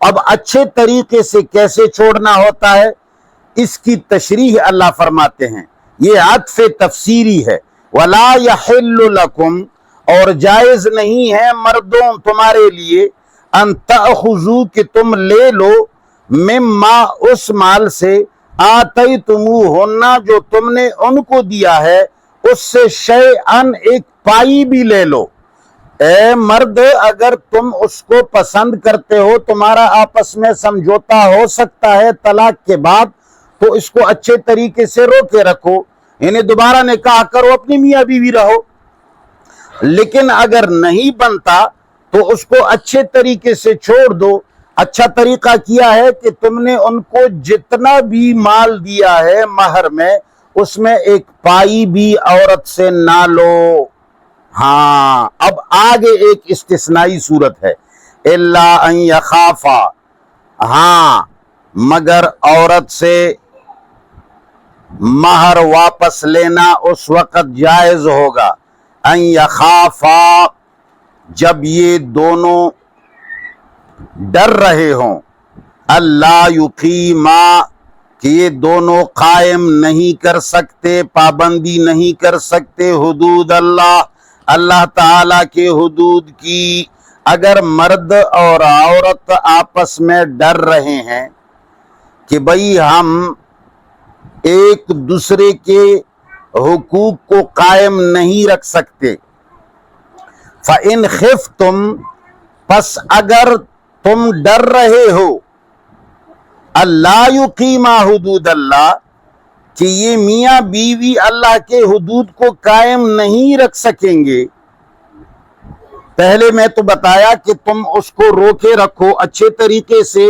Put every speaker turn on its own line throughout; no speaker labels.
اب اچھے طریقے سے کیسے چھوڑنا ہوتا ہے اس کی تشریح اللہ فرماتے ہیں، یہ عطف تفسیری ہے۔ وَلَا يَحِلُّ لَكُمْ، اور جائز نہیں ہے مردوں تمہارے لیے، ان تأخذوا کہ تم لے لو، مما اس مال سے، آتیتموہن جو تم نے ان کو دیا ہے، اس سے شیئن ایک پائی بھی لے لو۔ اے مرد اگر تم اس کو پسند کرتے ہو، تمہارا آپس میں سمجھوتا ہو سکتا ہے طلاق کے بعد، تو اس کو اچھے طریقے سے روکے رکھو، یعنی دوبارہ نکاح کرو، اپنی میاں بیوی رہو۔ لیکن اگر نہیں بنتا تو اس کو اچھے طریقے سے چھوڑ دو۔ اچھا طریقہ کیا ہے کہ تم نے ان کو جتنا بھی مال دیا ہے مہر میں، اس میں ایک پائی بھی عورت سے نہ لو۔ ہاں اب آگے ایک استثنائی صورت ہے، الا ان یخافا، ہاں مگر عورت سے مہر واپس لینا اس وقت جائز ہوگا، ان یخافا جب یہ دونوں ڈر رہے ہوں، اللہ یقیما کہ یہ دونوں قائم نہیں کر سکتے، پابندی نہیں کر سکتے حدود اللہ، اللہ تعالی کے حدود کی۔ اگر مرد اور عورت آپس میں ڈر رہے ہیں کہ بھئی ہم ایک دوسرے کے حقوق کو قائم نہیں رکھ سکتے، فَإِنْ خِفْتُمْ پس اگر تم ڈر رہے ہو، اللہ یقیما حدود اللہ کہ یہ میاں بیوی اللہ کے حدود کو قائم نہیں رکھ سکیں گے۔ پہلے میں تو بتایا کہ تم اس کو روکے رکھو اچھے طریقے سے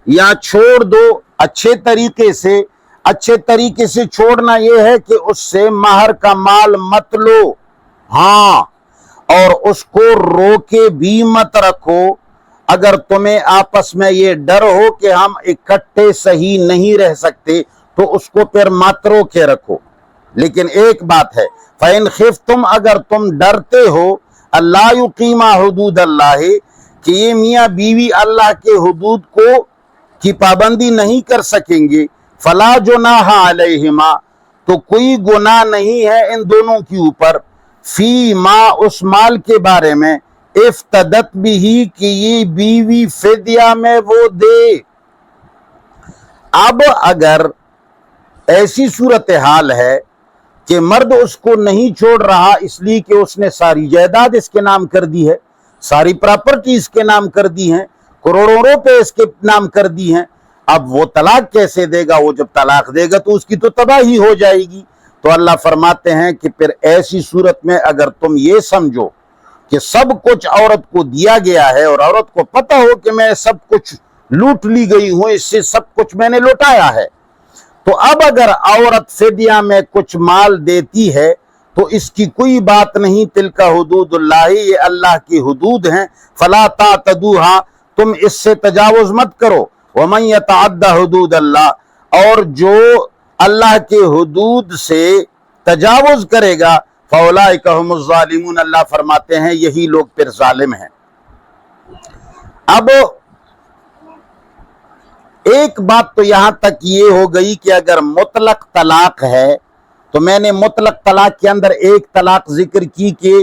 یا چھوڑ دو اچھے طریقے سے۔ اچھے طریقے سے چھوڑنا یہ ہے کہ اس سے مہر کا مال مت لو، ہاں، اور اس کو روکے بھی مت رکھو۔ اگر تمہیں آپس میں یہ ڈر ہو کہ ہم اکٹھے صحیح نہیں رہ سکتے تو اس کو پھر مت روکے رکھو۔ لیکن ایک بات ہے، فَإِنْ خِفْتُمْ اگر تم ڈرتے ہو اللہ یقیما حدود اللہ کہ یہ میاں بیوی اللہ کے حدود کو کی پابندی نہیں کر سکیں گے، فلا جناح علیہما تو کوئی گناہ نہیں ہے ان دونوں کے اوپر، فی ما اس مال کے بارے میں، افتدت بھی کہ یہ بیوی فدیہ میں وہ دے۔ اب اگر ایسی صورتحال ہے کہ مرد اس کو نہیں چھوڑ رہا اس لیے کہ اس نے ساری جائیداد اس کے نام کر دی ہے، ساری پراپرٹی اس کے نام کر دی ہیں، کروڑوں روپے اس کے نام کر دی ہیں، اب وہ طلاق کیسے دے گا؟ وہ جب طلاق دے گا تو اس کی تو تباہی ہو جائے گی۔ تو اللہ فرماتے ہیں کہ پھر ایسی صورت میں اگر تم یہ سمجھو کہ سب کچھ عورت کو دیا گیا ہے اور عورت کو پتہ ہو کہ میں سب کچھ لوٹ لی گئی ہوں، اس سے سب کچھ میں نے لوٹایا ہے، تو اب اگر عورت فدیہ میں کچھ مال دیتی ہے تو اس کی کوئی بات نہیں، تلک حدود اللہ، یہ اللہ کی حدود ہیں، فلا تعتدوها تم اس سے تجاوز مت کرو، ومن یتعد حدود اللہ اور جو اللہ کے حدود سے تجاوز کرے گا، فاولئک هم الظالمون اللہ فرماتے ہیں یہی لوگ پھر ظالم ہیں۔ اب ایک بات تو یہاں تک یہ ہو گئی کہ اگر مطلق طلاق ہے تو میں نے مطلق طلاق کے اندر ایک طلاق ذکر کی کہ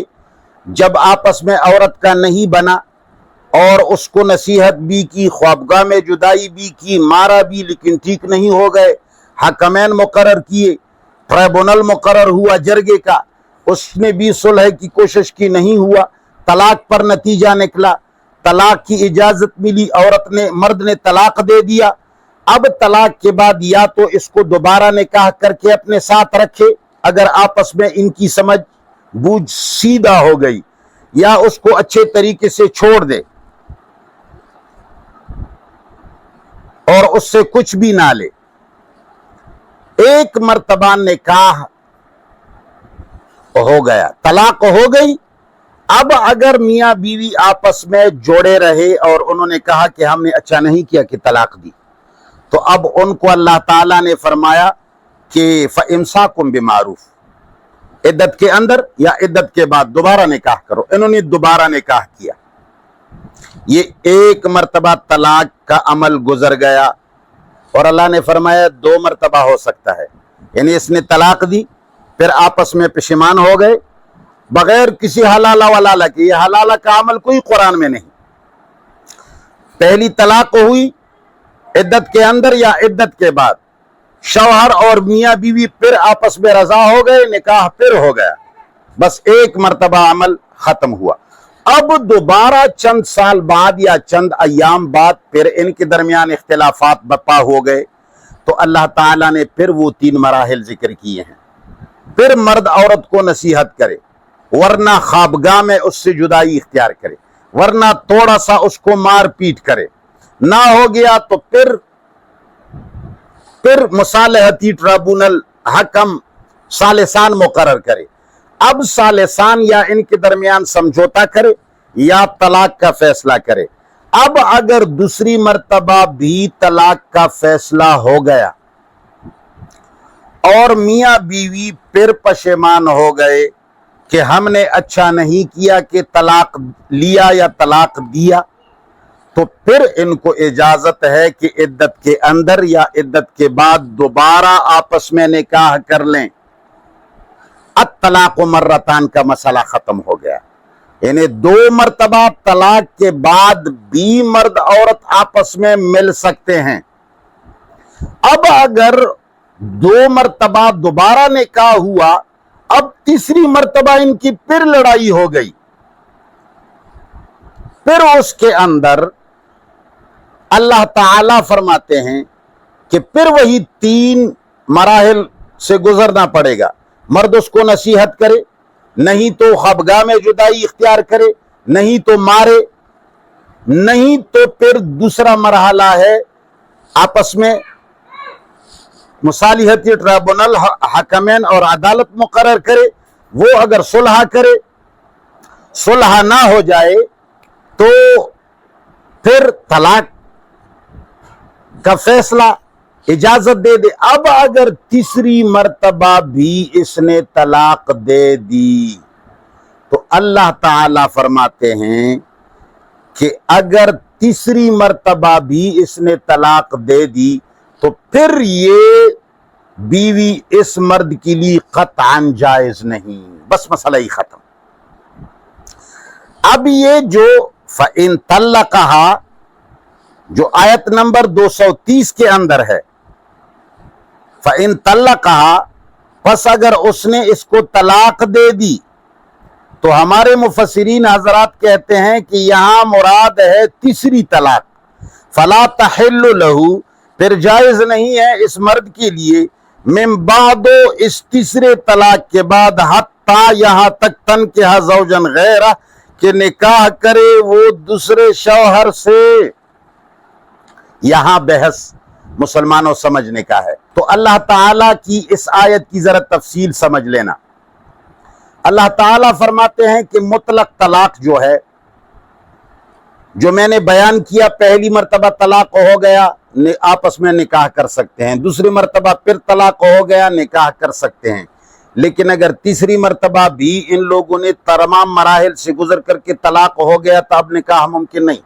جب آپس میں عورت کا نہیں بنا اور اس کو نصیحت بھی کی، خوابگاہ میں جدائی بھی کی، مارا بھی لیکن ٹھیک نہیں ہو گئے، حکمین مقرر کیے، ٹرائبونل مقرر ہوا جرگے کا، اس نے بھی صلح کی کوشش کی، نہیں ہوا، طلاق پر نتیجہ نکلا، طلاق کی اجازت ملی، عورت نے مرد نے طلاق دے دیا۔ اب طلاق کے بعد یا تو اس کو دوبارہ نکاح کر کے اپنے ساتھ رکھے اگر آپس میں ان کی سمجھ بوجھ سیدھا ہو گئی، یا اس کو اچھے طریقے سے چھوڑ دے اور اس سے کچھ بھی نہ لے۔ ایک مرتبہ نکاح ہو گیا، طلاق ہو گئی، اب اگر میاں بیوی آپس میں جوڑے رہے اور انہوں نے کہا کہ ہم نے اچھا نہیں کیا کہ طلاق دی، تو اب ان کو اللہ تعالیٰ نے فرمایا کہ فَإِمْسَاكُمْ بِمَعْرُوفٍ عدت کے اندر یا عدت کے بعد دوبارہ نکاح کرو۔ انہوں نے دوبارہ نکاح کیا، یہ ایک مرتبہ طلاق کا عمل گزر گیا اور اللہ نے فرمایا 2 مرتبہ ہو سکتا ہے، یعنی اس نے طلاق دی پھر آپس میں پشیمان ہو گئے بغیر کسی حلالہ ولالہ کے. یہ حلالہ کا عمل کوئی قرآن میں نہیں. پہلی طلاق ہوئی عدت کے اندر یا عدت کے بعد، شوہر اور میاں بیوی پھر آپس میں رضا ہو گئے، نکاح پھر ہو گیا، بس ایک مرتبہ عمل ختم ہوا. اب دوبارہ چند سال بعد یا چند ایام بعد پھر ان کے درمیان اختلافات برپا ہو گئے تو اللہ تعالیٰ نے پھر وہ 3 مراحل ذکر کیے ہیں. پھر مرد عورت کو نصیحت کرے، ورنہ خوابگاہ میں اس سے جدائی اختیار کرے، ورنہ تھوڑا سا اس کو مار پیٹ کرے، نہ ہو گیا تو پھر مصالحتی ٹرائبونل حکم ثالثان مقرر کرے. اب ثالثان یا ان کے درمیان سمجھوتا کرے یا طلاق کا فیصلہ کرے. اب اگر دوسری مرتبہ بھی طلاق کا فیصلہ ہو گیا اور میاں بیوی پھر پشیمان ہو گئے کہ ہم نے اچھا نہیں کیا کہ طلاق لیا یا طلاق دیا، تو پھر ان کو اجازت ہے کہ عدت کے اندر یا عدت کے بعد دوبارہ آپس میں نکاح کر لیں. الطلاق مرتان کا مسئلہ ختم ہو گیا، یعنی 2 مرتبہ طلاق کے بعد بھی مرد عورت آپس میں مل سکتے ہیں. اب اگر 2 مرتبہ دوبارہ نکاح ہوا، اب تیسری مرتبہ ان کی پھر لڑائی ہو گئی، پھر اس کے اندر اللہ تعالیٰ فرماتے ہیں کہ پھر وہی 3 مراحل سے گزرنا پڑے گا. مرد اس کو نصیحت کرے، نہیں تو خوابگاہ میں جدائی اختیار کرے، نہیں تو مارے، نہیں تو پھر دوسرا مرحلہ ہے آپس میں مصالحتی ٹرائبونل حکمین اور عدالت مقرر کرے. وہ اگر صلح کرے، صلح نہ ہو جائے تو پھر طلاق کا فیصلہ اجازت دے دے. اب اگر تیسری مرتبہ بھی اس نے طلاق دے دی تو اللہ تعالیٰ فرماتے ہیں کہ اگر تیسری مرتبہ بھی اس نے طلاق دے دی تو پھر یہ بیوی اس مرد کے لیے قطعاً جائز نہیں، بس مسئلہ ہی ختم. اب یہ جو فَإِن طَلَّقَهَا جو آیت نمبر 230 کے اندر ہے، فَإِن طَلَّقَهَا پس اگر اس نے اس کو طلاق دے دی تو ہمارے مفسرین حضرات کہتے ہیں کہ یہاں مراد ہے تیسری طلاق. فَلَا تَحِلُّ لَهُ پھر جائز نہیں ہے اس مرد کے لیے من بعد اس تیسرے طلاق کے بعد حتیٰ یہاں تک تنکح زوجن غیرہ کہ نکاح کرے وہ دوسرے شوہر سے. یہاں بحث مسلمانوں سمجھنے کا ہے. تو اللہ تعالیٰ کی اس آیت کی ذرا تفصیل سمجھ لینا. اللہ تعالیٰ فرماتے ہیں کہ مطلق طلاق جو ہے، جو میں نے بیان کیا، پہلی مرتبہ طلاق ہو گیا آپس میں نکاح کر سکتے ہیں، دوسری مرتبہ پھر طلاق ہو گیا نکاح کر سکتے ہیں. لیکن اگر تیسری مرتبہ بھی ان لوگوں نے تمام مراحل سے گزر کر کے طلاق ہو گیا تو اب نکاح ممکن نہیں.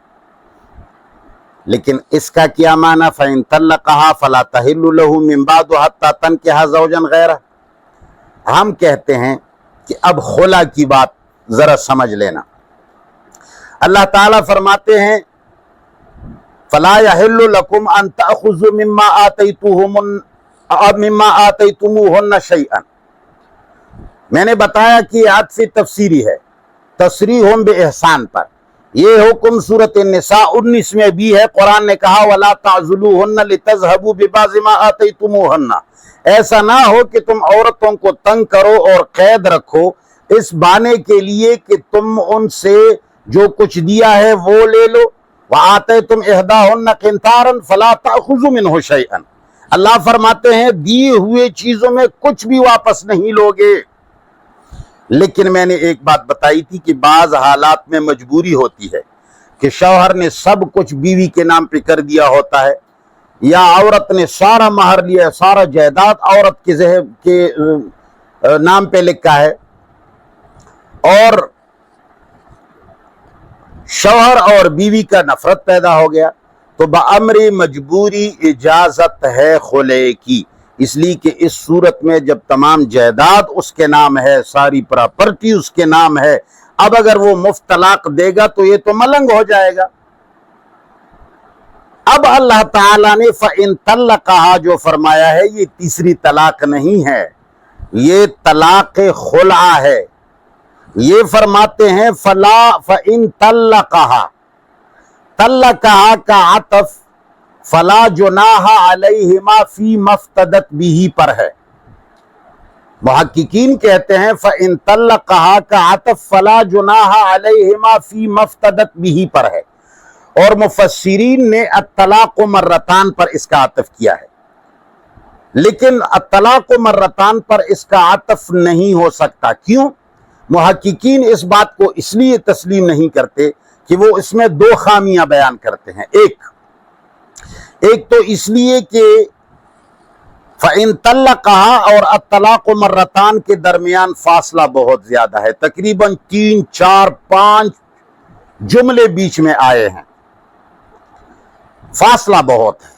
لیکن اس کا کیا معنی فَإِن طَلَّقَهَا فَلَا تَحِلُّ لَهُ مِن بَعْدُ حَتَّى تَنكِحَ زَوْجًا غَيْرَهُ. ہم کہتے ہیں کہ اب خلا کی بات ذرا سمجھ لینا. اللہ تعالیٰ فرماتے ہیں فَلَا يَحِلُّ لَكُمْ أَن تَأْخُذُوا مِمَّا آتَيْتُمُوهُنَّ شَيْئًا. میں نے بتایا کہ یہ عطف تفسیری ہے، تسریحٌ بِإِحْسَان پر. یہ حکم سورۃ النساء 19 میں بھی ہے. قرآن نے کہا وَلَا تَعْضُلُوهُنَّ لِتَذْهَبُوا بِبَعْضِ مَا آتَيْتُمُوهُنَّ. ایسا نہ ہو کہ تم عورتوں کو تنگ کرو اور قید رکھو اس بہانے کے لیے کہ تم ان سے جو کچھ دیا ہے وہ لے لو. وَآتَيْتُمْ إِحْدَاهُنَّ قِنْطَارًا فَلَا تَأْخُذُوا مِنْهُ شَيْئًا. اللہ فرماتے ہیں دیے ہوئے چیزوں میں کچھ بھی واپس نہیں لوگے. لیکن میں نے ایک بات بتائی تھی کہ بعض حالات میں مجبوری ہوتی ہے کہ شوہر نے سب کچھ بیوی کے نام پہ کر دیا ہوتا ہے، یا عورت نے سارا مہر لیا، سارا جائیداد عورت کے نام پہ لکھا ہے، اور شوہر اور بیوی کا نفرت پیدا ہو گیا تو بامر مجبوری اجازت ہے خلع کی، اس لیے کہ اس صورت میں جب تمام جائیداد اس کے نام ہے، ساری پراپرٹی اس کے نام ہے، اب اگر وہ مفت طلاق دے گا تو یہ تو ملنگ ہو جائے گا۔ اب اللہ تعالیٰ نے فَإِن طَلَّقَهَا جو فرمایا ہے یہ تیسری طلاق نہیں ہے، یہ طلاق خلع ہے۔ یہ فرماتے ہیں فَإِن طَلَّقَهَا، طَلَّقَهَا کا عطف فَلَا جُنَاحَ عَلَيْهِمَا فِي مَفْتَدَتْ بِهِ پر ہے۔ محققین کہتے ہیں فَإِن طَلَّقَهَا کا عطف فَلَا جُنَاحَ عَلَيْهِمَا فِي مَفْتَدَتْ بِهِ پر ہے، اور مفسرین نے الطلاق مرتان پر اس کا عطف کیا ہے، لیکن الطلاق مرتان پر اس کا عطف نہیں ہو سکتا۔ کیوں؟ محققین اس بات کو اس لیے تسلیم نہیں کرتے کہ وہ اس میں دو خامیاں بیان کرتے ہیں۔ ایک تو اس لیے کہ فَإِن طَلَّقَهَا اور الطلاق مرتان کے درمیان فاصلہ بہت زیادہ ہے، تقریباً 3 4 5 جملے بیچ میں آئے ہیں، فاصلہ بہت ہے۔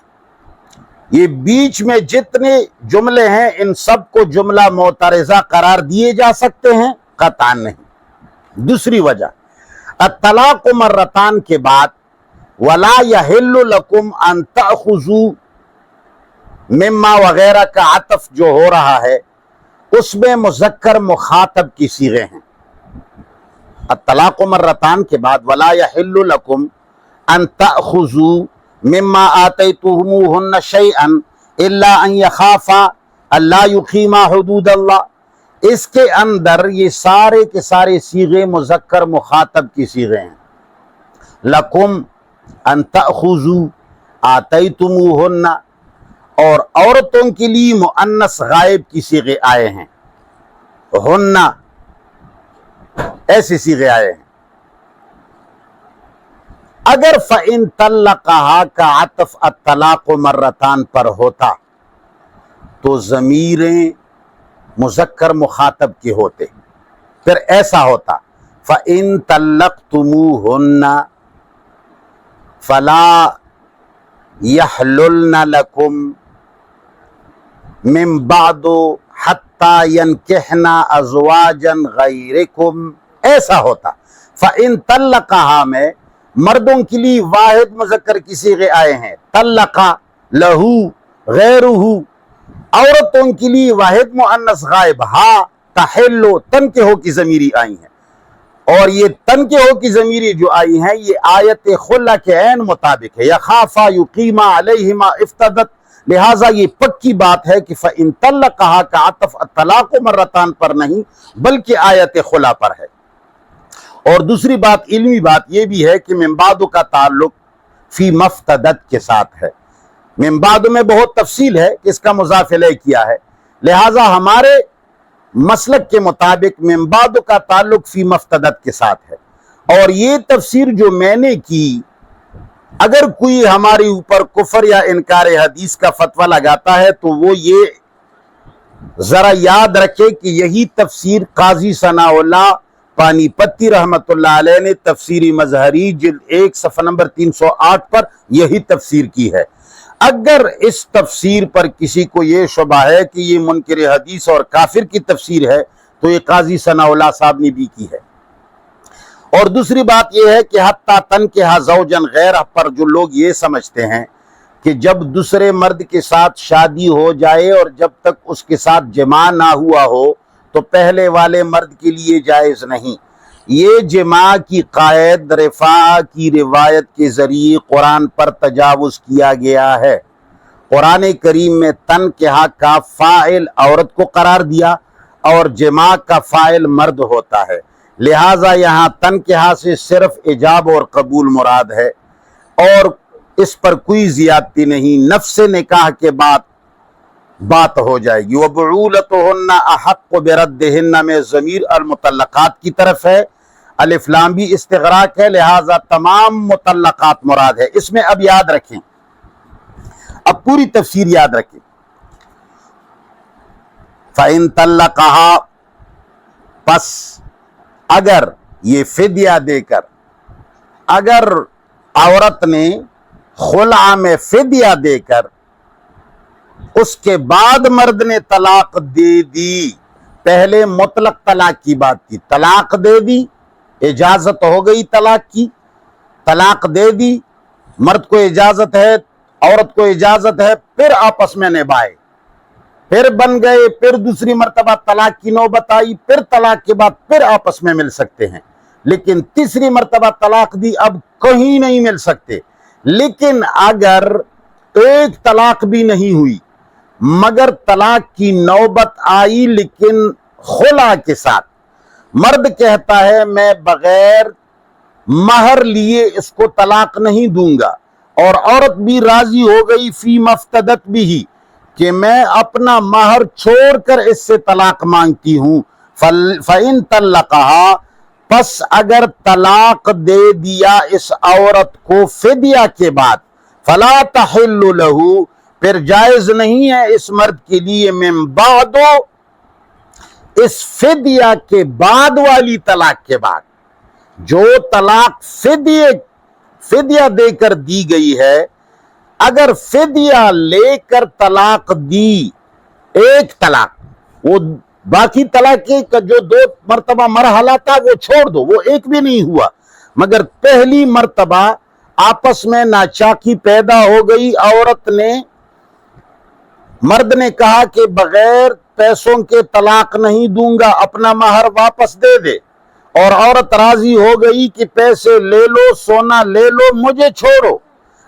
یہ بیچ میں جتنے جملے ہیں ان سب کو جملہ معترضہ قرار دیے جا سکتے ہیں؟ قطعاً نہیں۔ دوسری وجہ، الطلاق مرتان کے بعد وَلَا يَحِلُّ لَكُمْ أَن تَأْخُذُوا مما وغیرہ کا عطف جو ہو رہا ہے اس میں مذکر مخاطب کی صیغے ہیں۔ الطلاق مرتان کے بعد وَلَا يَحِلُّ لَكُمْ أَن تَأْخُذُوا مما آتَيْتُمُوهُنَّ شَيْئًا إِلَّا أَن يَخَافَا أَلَّا يُقِيمَا حُدُودَ اللَّهِ، اس کے اندر یہ سارے کے سارے صیغے مذکر مخاطب کی صیغے ہیں۔ لَكُمْ أَن تَأْخُذُوا آتَيْتُمُوهُنَّ، اور عورتوں کے لیے مؤنث غائب کی صیغے آئے ہیں، ہن ایسے صیغے آئے ہیں۔ اگر فَإِن طَلَّقَهَا کا عطف الطلاق مرتان پر ہوتا تو ضمیریں مذکر مخاطب کے ہوتے، پھر ایسا ہوتا فَإِن طَلَّقْتُمُوهُنَّ فَلَا يَحْلُلْنَ لَكُمْ من بعد حتى ينكحن ازواجا غیرکم، ایسا ہوتا۔ فَإِن طَلَّقَهَا میں مردوں کے لیے واحد مذکر کی صیغے آئے ہیں، طلقا، لہو، غیرہ، عورتوں کے لیے واحد مؤنث غائب ہا، تحلو، تنکحو کی ضمیری آئی ہیں، اور یہ تنکحو کی ضمیری جو آئی ہیں یہ آیت خلع کے عین مطابق ہے، یخافا یقیما علیہما افتدت، لہٰذا یہ پکی بات ہے کہ فَإِن طَلَّقَهَا کا عطف الطلاق مرتان پر نہیں بلکہ آیت خلع پر ہے۔ اور دوسری بات، علمی بات یہ بھی ہے کہ من بعد کا تعلق فی مفتدت کے ساتھ ہے۔ من بعد میں بہت تفصیل ہے کہ اس کا مضاف الیہ کیا ہے، لہٰذا ہمارے مسلک کے مطابق من بعد کا تعلق فی مفتدت کے ساتھ ہے۔ اور یہ تفسیر جو میں نے کی، اگر کوئی ہمارے اوپر کفر یا انکار حدیث کا فتویٰ لگاتا ہے تو وہ یہ ذرا یاد رکھے کہ یہی تفسیر قاضی ثناء اللہ پانی پتی رحمت اللہ علیہ نے تفسیری مظہری جلد 1 صفحہ نمبر 308 پر یہی تفسیر کی ہے۔ اگر اس تفسیر پر کسی کو یہ شبہ ہے کہ یہ منکر حدیث اور کافر کی تفسیر ہے تو یہ قاضی ثناء اللہ صاحب نے بھی کی ہے۔ اور دوسری بات یہ ہے کہ حتیٰ تنکحا زوجن غیرہ پر جو لوگ یہ سمجھتے ہیں کہ جب دوسرے مرد کے ساتھ شادی ہو جائے اور جب تک اس کے ساتھ جماع نہ ہوا ہو تو پہلے والے مرد کے لیے جائز نہیں، یہ جماع کی قائد رفاع کی روایت کے ذریعے قرآن پر تجاوز کیا گیا ہے۔ قرآن کریم میں تنکحا کا فاعل عورت کو قرار دیا اور جماع کا فاعل مرد ہوتا ہے، لہٰذا یہاں تنکحا سے صرف ایجاب اور قبول مراد ہے اور اس پر کوئی زیادتی نہیں، نفس نکاح کے بعد بات ہو جائے گی۔ وَبُعُولَتُهُنَّ أَحَقُّ بِرَدِّهِنَّ میں ضمیر المطلقات کی طرف ہے، الف لام بھی استغراق ہے، لہٰذا تمام مطلقات مراد ہے۔ اس میں اب یاد رکھیں، اب پوری تفسیر یاد رکھیں۔ فَإِن طَلَّقَهَا، پس اگر یہ فدیہ دے کر اگر عورت نے خلع میں فدیہ دے کر اس کے بعد مرد نے طلاق دے دی، پہلے مطلق طلاق کی بات کی، طلاق دے دی، اجازت ہو گئی طلاق کی، طلاق دے دی، مرد کو اجازت ہے، عورت کو اجازت ہے، پھر آپس میں نبھائے، پھر بن گئے، پھر دوسری مرتبہ طلاق کی نوبت آئی، پھر طلاق کے بعد پھر آپس میں مل سکتے ہیں، لیکن تیسری مرتبہ طلاق دی اب کہیں نہیں مل سکتے۔ لیکن اگر ایک طلاق بھی نہیں ہوئی مگر طلاق کی نوبت آئی لیکن خلع کے ساتھ، مرد کہتا ہے میں بغیر مہر لیے اس کو طلاق نہیں دوں گا، اور عورت بھی راضی ہو گئی فی مفتدت بھی کہ میں اپنا مہر چھوڑ کر اس سے طلاق مانگتی ہوں، فَإِن طَلَّقَهَا، پس اگر طلاق دے دیا اس عورت کو فدیہ کے بعد، فَلَا تَحِلُّ لَهُ، پھر جائز نہیں ہے اس مرد کے لیے من بعد، اس فدیہ کے بعد والی طلاق کے بعد، جو طلاق فدیہ دے کر دی گئی ہے، اگر فدیہ لے کر طلاق دی، ایک طلاق، وہ باقی طلاق کا جو 2 مرتبہ مرحلہ تھا وہ چھوڑ دو، وہ ایک بھی نہیں ہوا، مگر پہلی مرتبہ آپس میں ناچاکی پیدا ہو گئی، عورت نے، مرد نے کہا کہ بغیر پیسوں کے طلاق نہیں دوں گا، اپنا مہر واپس دے دے، اور عورت راضی ہو گئی کہ پیسے لے لو، سونا لے لو، مجھے چھوڑو۔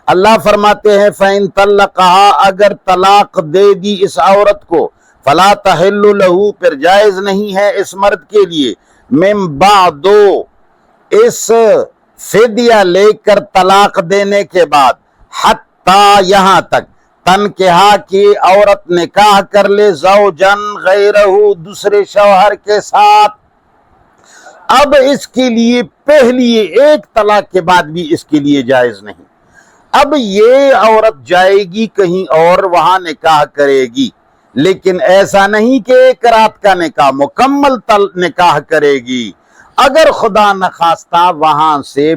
اللہ فرماتے ہیں فَإِن طَلَّقَهَا، اگر طلاق دے دی اس عورت کو، فَلَا تَحِلُّ لَهُ، پھر جائز نہیں ہے اس مرد کے لیے من بعد، اس فدیہ لے کر طلاق دینے کے بعد، حتی، یہاں تک، تنکحہ کی عورت نکاح کر لے زوجن غیرہ، دوسرے شوہر کے ساتھ، اب اس کے لیے پہلی ایک طلاق کے بعد بھی اس کے لیے جائز نہیں۔ اب یہ عورت جائے گی کہیں اور، وہاں نکاح کرے گی، لیکن ایسا نہیں کہ ایک رات کا نکاح، مکمل نکاح کرے گی۔ اگر خدا نخواستہ وہاں سے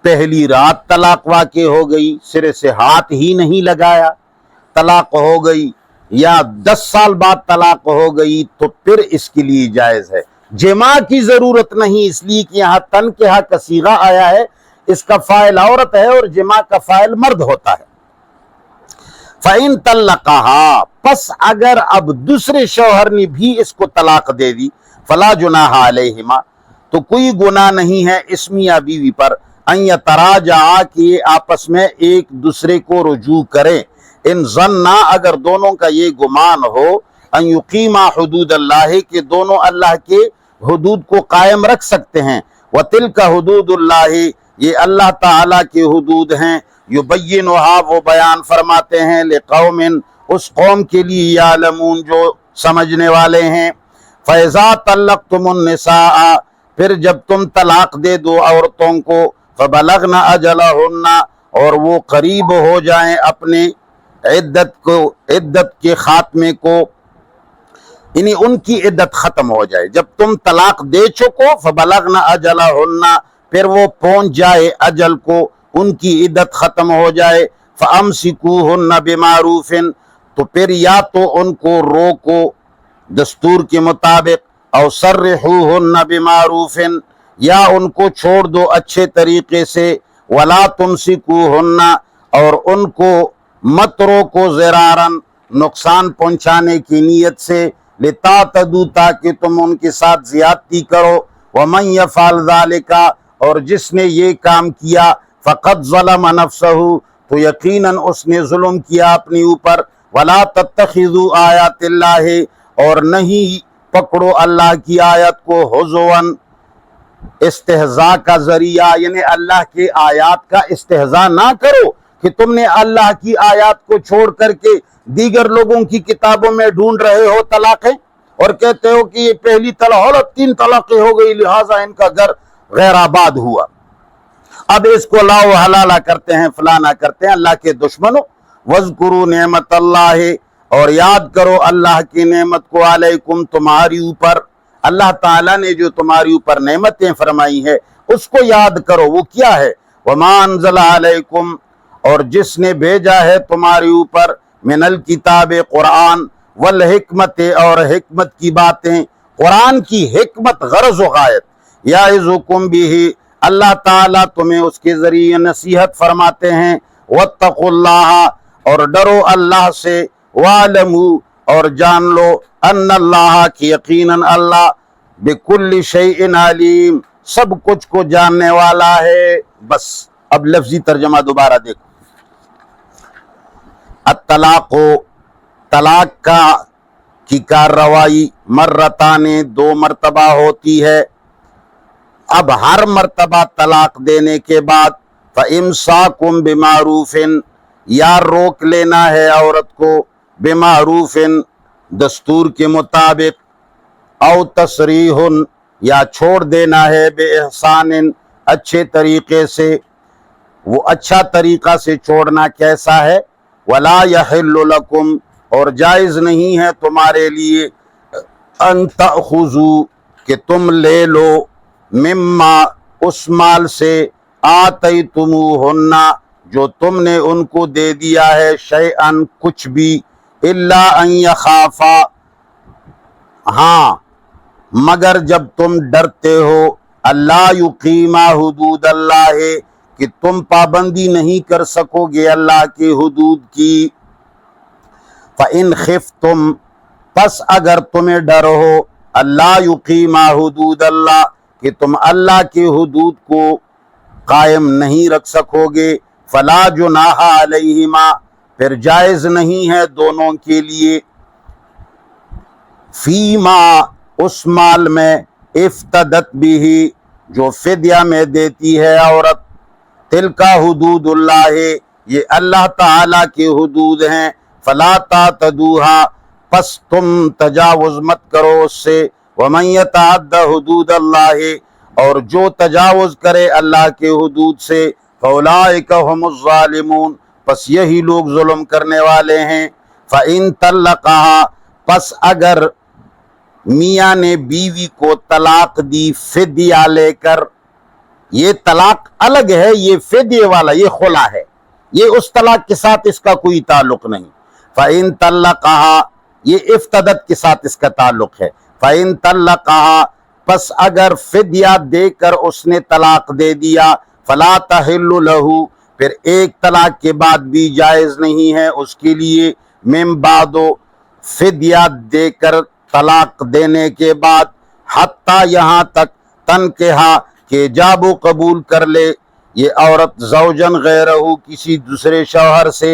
پہلی رات طلاق واقع ہو گئی، سرے سے ہاتھ ہی نہیں لگایا، طلاق ہو گئی، یا 10 سال بعد طلاق ہو گئی، تو پھر اس کے لیے جائز ہے۔ جماع کی ضرورت نہیں، اس لیے کہ یہاں تنکحہ کا صیغہ آیا ہے، اس کا فاعل عورت ہے اور جماع کا فاعل مرد ہوتا ہے۔ فَإِن طَلَّقَهَا، پس اگر اب دوسرے شوہر نے بھی اس کو طلاق دے دی، فَلَا جُنَاحَ عَلَيْهِمَا، تو کوئی گناہ نہیں ہے اس میاں بیوی پر، ان یتراجعا، کہ آپس میں ایک دوسرے کو رجوع کریں، ان ظنّا، اگر دونوں کا یہ گمان ہو، ان یقیما حدود اللہ، کہ دونوں اللہ کے حدود کو قائم رکھ سکتے ہیں، وَتِلْكَ حدود اللہ، یہ اللہ تعالیٰ کے حدود ہیں، یبینھا، وہ بیان فرماتے ہیں، لقوم، اس قوم کے لیے، یعلمون، جو سمجھنے والے ہیں۔ فَإِذَا طَلَّقْتُمُ النِّسَاءَ، پھر جب تم طلاق دے دو عورتوں کو، فَبَلَغْنَ أَجَلَهُنَّ، اور وہ قریب ہو جائیں اپنے عدت کے خاتمے کو، یعنی ان کی عدت ختم ہو جائے، جب تم طلاق دے چکو، فَبَلَغْنَ أَجَلَهُنَّ، پھر وہ پہنچ جائے اجل کو، ان کی عدت ختم ہو جائے، فَأَمْسِكُوهُنَّ بِمَعْرُوفٍ، تو پھر یا تو ان کو روکو دستور کے مطابق، او سرحوهن بِمَعْرُوفٍ، یا ان کو چھوڑ دو اچھے طریقے سے، وَلَا تُمْسِكُوهُنَّ، اور ان کو مت روکو ضراراً، نقصان پہنچانے کی نیت سے، لِتَعْتَدُوا، تاکہ تم ان کے ساتھ زیادتی کرو، وَمَنْ يَفْعَلْ ذَلِكَ، اور جس نے یہ کام کیا، فَقَدْ ظَلَمَ نَفْسَهُ، تو یقیناً اس نے ظلم کیا اپنی اوپر، وَلَا تَتَّخِذُوا آیَاتِ اللَّهِ، اور نہیں پکڑو اللہ کی آیت کو، ہزواً، استہزاء کا ذریعہ، یعنی اللہ کے آیات کا استہزاء نہ کرو، کہ تم نے اللہ کی آیات کو چھوڑ کر کے دیگر لوگوں کی کتابوں میں ڈھونڈ رہے ہو طلاقیں، اور کہتے ہو کہ یہ پہلی طلاق 3 طلاقیں ہو گئی، لہٰذا ان کا گھر غیر آباد ہوا، اب اس کو لا و حلالہ کرتے ہیں، فلانا کرتے ہیں۔ اللہ کے دشمنوں، وَاذْكُرُوا نِعْمَتَ اللَّهِ، اور یاد کرو اللہ کی نعمت کو، علیکم، تمہاری اوپر، اللہ تعالیٰ نے جو تمہاری اوپر نعمتیں فرمائی ہے اس کو یاد کرو، وہ کیا ہے؟ وما انزل علیکم، اور جس نے بھیجا ہے تمہارے اوپر، من الکتاب قرآن، والحکمت، اور حکمت کی باتیں، قرآن کی حکمت غرض و غایت، یعظکم بہ، اللہ تعالیٰ تمہیں اس کے ذریعے نصیحت فرماتے ہیں، واتقوا اللہ، اور ڈرو اللہ سے، وَاعْلَمُوا، اور جان لو، ان اللہ، کی یقیناً اللہ، بکل شیء علیم، سب کچھ کو جاننے والا ہے۔ بس اب لفظی ترجمہ دوبارہ دیکھو۔ الطلاق، طلاق کی کارروائی، مرتان، 2 مرتبہ ہوتی ہے۔ اب ہر مرتبہ طلاق دینے کے بعد فَإِمْسَاكُمْ بِمَعْرُوفٍ، یا روک لینا ہے عورت کو، بِمَعْرُوفٍ، دستور کے مطابق، او تسریح، یا چھوڑ دینا ہے، بِإِحْسَانٍ، اچھے طریقے سے۔ وہ اچھا طریقہ سے چھوڑنا کیسا ہے؟ وَلَا يَحِلُّ لَكُمْ، اور جائز نہیں ہے تمہارے لیے، ان تأخذوا، کہ تم لے لو، مما، اس مال سے، آتیتموہن، جو تم نے ان کو دے دیا ہے، شیئن، کچھ بھی، الا ان یخافا، ہاں مگر جب تم ڈرتے ہو، اللہ یقیما حدود اللہ، کہ تم پابندی نہیں کر سکو گے اللہ کی حدود کی۔ فَإِنْ خِفْتُمْ، پس اگر تمہیں ڈر ہو، اللہ یقیما حدود اللہ، کہ تم اللہ کی حدود کو قائم نہیں رکھ سکو گے، فَلَا جُنَاحَ عَلَيْهِمَا، پھر جائز نہیں ہے دونوں کے لیے، فیما، اس مال میں، افتدت بھی، جو فدیہ میں دیتی ہے عورت، تلک حدود اللہ، یہ اللہ تعالیٰ کی حدود ہیں، فلا تعتدوها، پس تم تجاوز مت کرو اس سے، ومن یتعد حدود اللہ، اور جو تجاوز کرے اللہ کے حدود سے، فاولئک هم الظالمون، پس یہی لوگ ظلم کرنے والے ہیں۔ فإن طلقها، پس اگر میاں نے بیوی کو طلاق دی فدیہ لے کر، یہ طلاق الگ ہے، یہ فدیے والا، یہ خلا ہے، یہ اس طلاق کے ساتھ اس کا کوئی تعلق نہیں۔ فإن طلقها، یہ افتدت کے ساتھ اس کا تعلق ہے۔ فإن طلقها، پس اگر فدیہ دے کر اس نے طلاق دے دیا، فلا تحل له، پھر ایک طلاق کے بعد بھی جائز نہیں ہے اس کے لیے، من بعد، فدیہ دے کر طلاق دینے کے بعد، حتی، یہاں تک، تنکحہ، کہ جاب و قبول کر لے یہ عورت، زوجن غیرہ، کسی دوسرے شوہر سے۔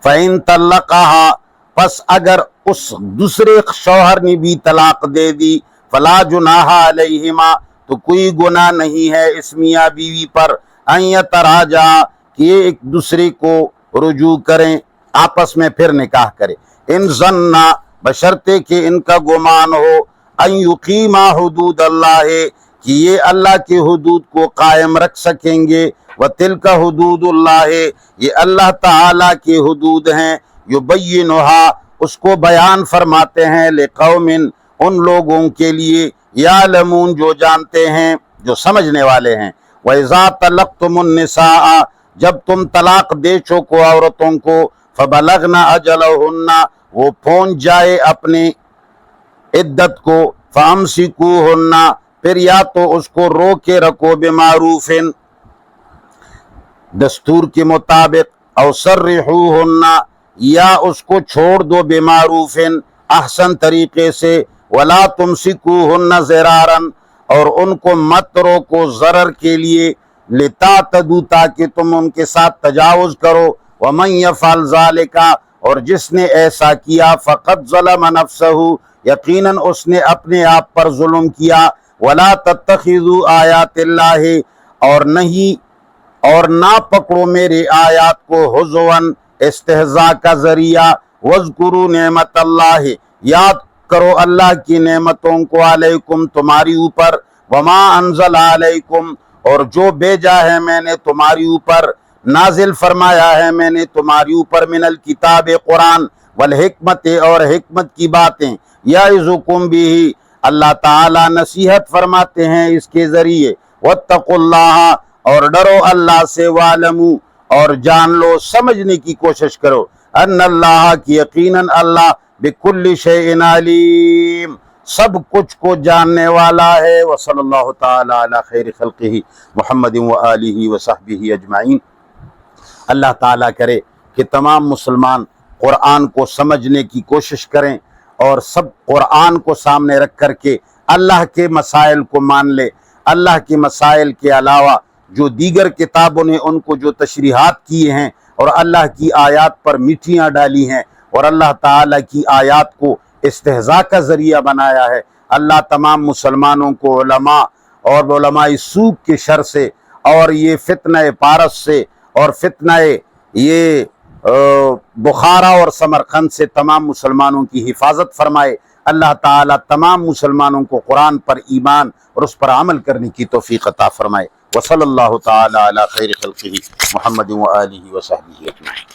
فإن طلقها، پس اگر اس دوسرے شوہر نے بھی طلاق دے دی، فلا جناح علیہما، تو کوئی گناہ نہیں ہے اس میاں بیوی پر، ان یتراجعا، کہ یہ ایک دوسرے کو رجوع کریں، آپس میں پھر نکاح کریں، ان ظنا، بشرطے کہ ان کا گمان ہو، ان یقیما حدود اللہ، کہ یہ اللہ کی حدود کو قائم رکھ سکیں گے، وَتِلْكَ حدود اللہ، یہ اللہ تعالیٰ کی حدود ہیں، یبینھا، اس کو بیان فرماتے ہیں، لقوم، ان لوگوں کے لیے، یعلمون، جو جانتے ہیں، جو سمجھنے والے ہیں۔ وَإِذَا طَلَّقْتُمُ النِّسَاءَ، جب تم طلاق دے چکو عورتوں کو، فَبَلَغْنَ أَجَلَهُنَّ، وہ پہنچ جائے اپنی عدت کو، فَأَمْسِكُوهُنَّ، پھر یا تو اس کو روکے رکھو، بمعروف، دستور کے مطابق، او سرحوہن، یا اس کو چھوڑ دو، بمعروف، احسن طریقے سے، ولا تمسکوہن ضرارا، اور ان کو مت روکو ضرر کے لیے، لتعتدوا، تاکہ تم ان کے ساتھ تجاوز کرو، ومن یفعل ذالک، اور جس نے ایسا کیا، فقد ظلم نفسہ، یقیناً اس نے اپنے آپ پر ظلم کیا، ولا تتخذوا آیات اللہ، اور نہ پکڑو میرے آیات کو، حضواً، استہزاء کا ذریعہ، واذکروا نعمت اللہ، یاد کرو اللہ کی نعمتوں کو، علیکم، تمہاری اوپر، وما انزل علیکم، اور جو بھیجا ہے میں نے تمہاری اوپر، نازل فرمایا ہے میں نے تمہاری اوپر، من الکتاب، قرآن، والحکمت، اور حکمت کی باتیں، یعظکم بہ، اللہ تعالیٰ نصیحت فرماتے ہیں اس کے ذریعے، واتقوا اللہ، اور ڈرو اللہ سے، وَعْلَمُوا اور جان لو، سمجھنے کی کوشش کرو، ان اللہ کی یقیناً اللہ بِكُلِّ شَيْءٍ عَلِيمٌ سب کچھ کو جاننے والا ہے۔ وصلی اللہ تعالی علی خیر خلقہ محمد وآلہ وصحبہ اجمعین۔ اللہ تعالیٰ کرے کہ تمام مسلمان قرآن کو سمجھنے کی کوشش کریں اور سب قرآن کو سامنے رکھ کر کے اللہ کے مسائل کو مان لے۔ اللہ کے مسائل کے علاوہ جو دیگر کتابوں نے ان کو جو تشریحات کیے ہیں اور اللہ کی آیات پر میٹھیاں ڈالی ہیں اور اللہ تعالیٰ کی آیات کو استہزاء کا ذریعہ بنایا ہے، اللہ تمام مسلمانوں کو علماء اور علماء سوء کے شر سے اور یہ فتنہ پارس سے اور فتنہ یہ بخارا اور سمرقند سے تمام مسلمانوں کی حفاظت فرمائے۔ اللہ تعالیٰ تمام مسلمانوں کو قرآن پر ایمان اور اس پر عمل کرنے کی توفیق عطا فرمائے۔ وصلی اللہ تعالی علی خیر خلقہ محمد وآلہ وصحبہ اجمعین۔